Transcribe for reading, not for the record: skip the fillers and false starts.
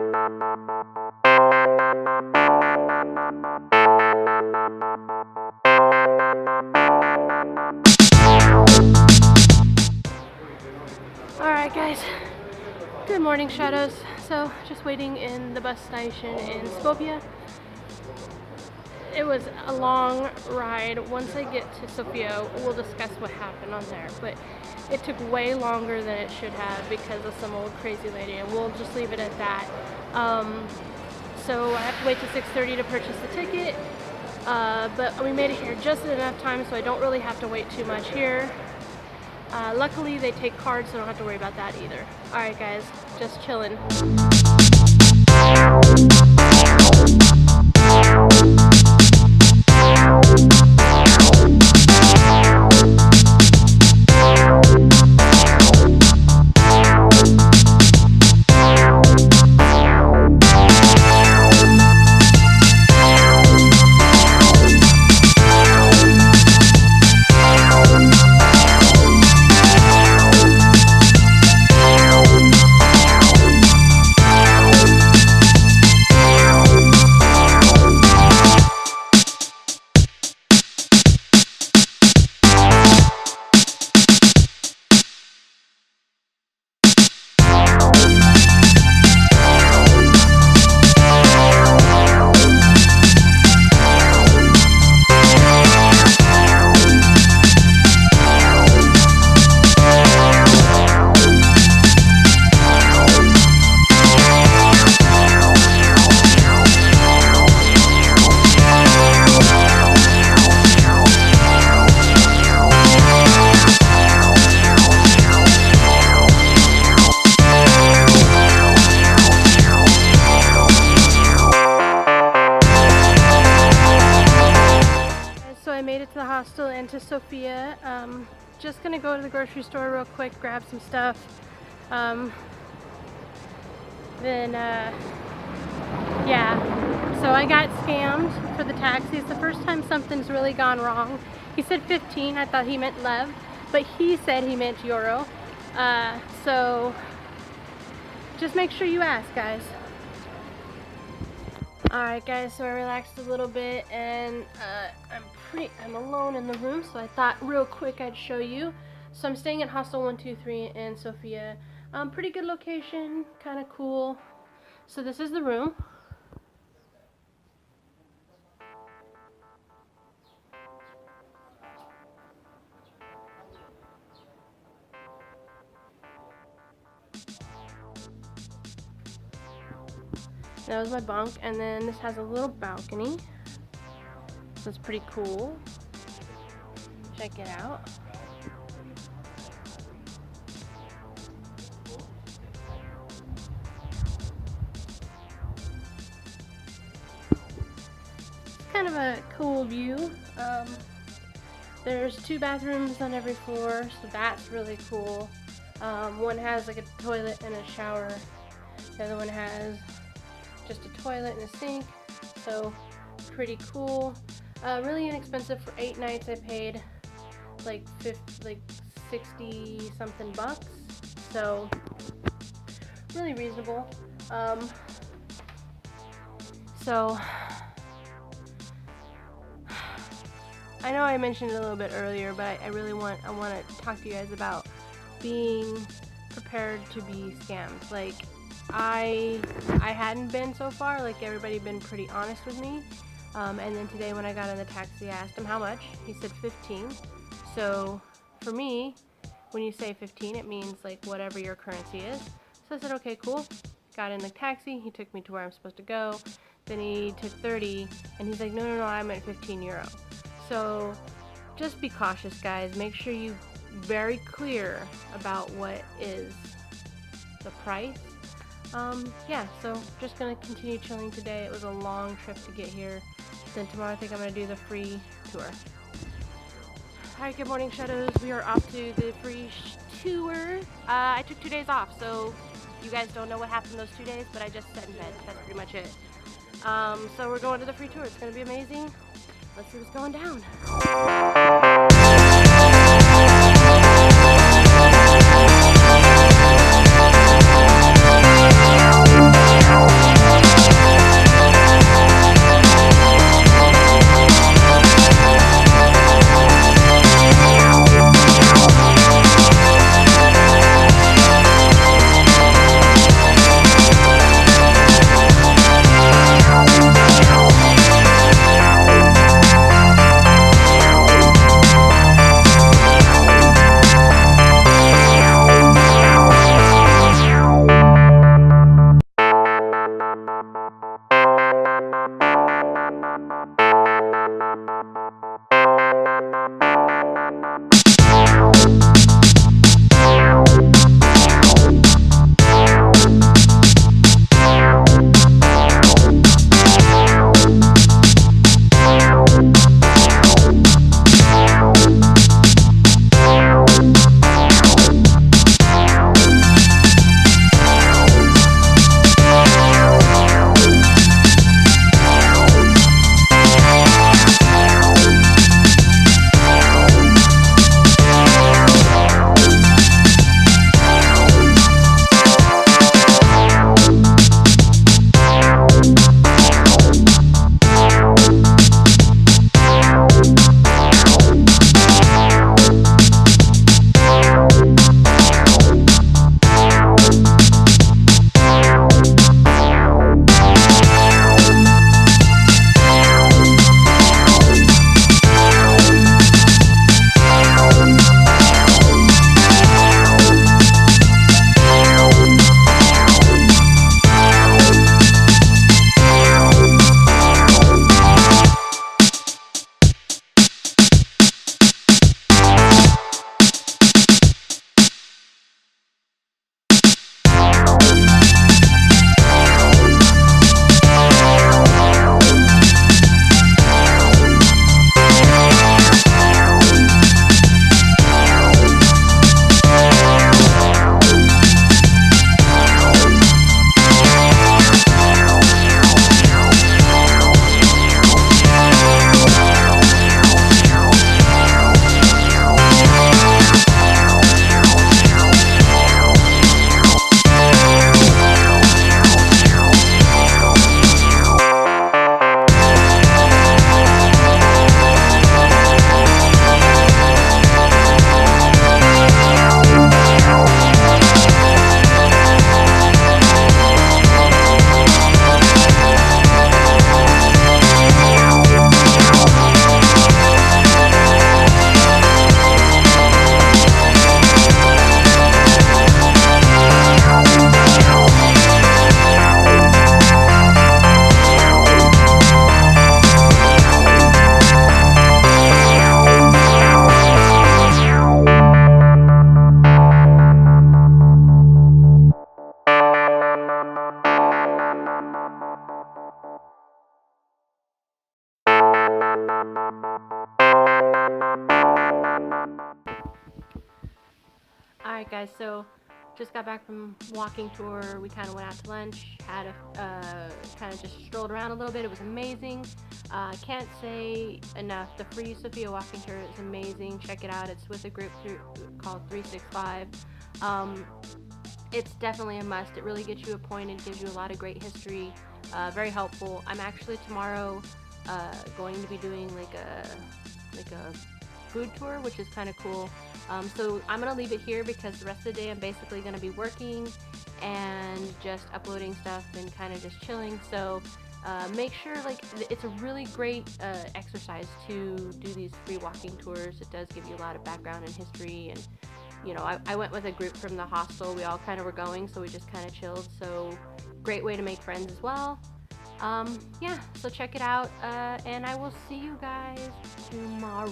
Alright guys, good morning shadows. So just waiting in the bus station in Sofia. It was a long ride. Once I get to Sofia, we'll discuss what happened on there, but it took way longer than it should have because of some old crazy lady, and we'll just leave it at that. So I have to wait till 6:30 to purchase the ticket, but we made it here just in enough time so I don't really have to wait too much here. Luckily they take cards, so I don't have to worry about that either. Alright guys, just chilling. Hostel into Sofia. Just gonna go to the grocery store real quick, grab some stuff. Yeah, so I got scammed for the taxi. It's the first time something's really gone wrong. He said 15, I thought he meant lev, but he said he meant euro. So just make sure you ask, guys. Alright guys, so I relaxed a little bit, and I'm alone in the room, so I thought real quick I'd show you. So I'm staying at Hostel 123 in Sofia. Pretty good location, kind of cool. So this is the room. That was my bunk, and then this has a little balcony. So it's pretty cool. Check it out. It's kind of a cool view. There's 2 bathrooms on every floor, so that's really cool. One has like a toilet and a shower. The other one has just a toilet and a sink, so pretty cool. Really inexpensive. For 8 nights I paid like 60 something bucks, so really reasonable. So I know I mentioned it a little bit earlier, but I want to talk to you guys about being prepared to be scammed. Like I hadn't been so far. Like everybody been pretty honest with me. And then today when I got in the taxi, I asked him how much. He said 15. So for me, when you say 15, it means like whatever your currency is. So I said, okay, cool. Got in the taxi. He took me to where I'm supposed to go. Then he took 30, and he's like, no, I'm at 15 euro. So just be cautious, guys. Make sure you very clear about what is the price. Yeah, so just gonna continue chilling today. It was a long trip to get here. Then tomorrow I think I'm gonna do the free tour. Alright, good morning shadows. We are off to the free tour. I took 2 days off, so you guys don't know what happened those 2 days, but I just sat in bed. That's pretty much it. So we're going to the free tour. It's gonna be amazing. Let's see what's going down. Alright guys, so just got back from walking tour. We kind of went out to lunch, had a kind of just strolled around a little bit. It was amazing. Can't say enough. The free Sofia walking tour is amazing. Check it out. It's with a group called 365. It's definitely a must. It really gets you acquainted, gives you a lot of great history. Very helpful. I'm actually tomorrow going to be doing like a food tour, which is kind of cool. So I'm gonna leave it here because the rest of the day I'm basically gonna be working and just uploading stuff and kind of just chilling. So make sure, like, it's a really great exercise to do these free walking tours. It does give you a lot of background and history, and you know, I went with a group from the hostel. We all kind of were going, so we just kind of chilled. So great way to make friends as well. Yeah, so check it out, and I will see you guys tomorrow.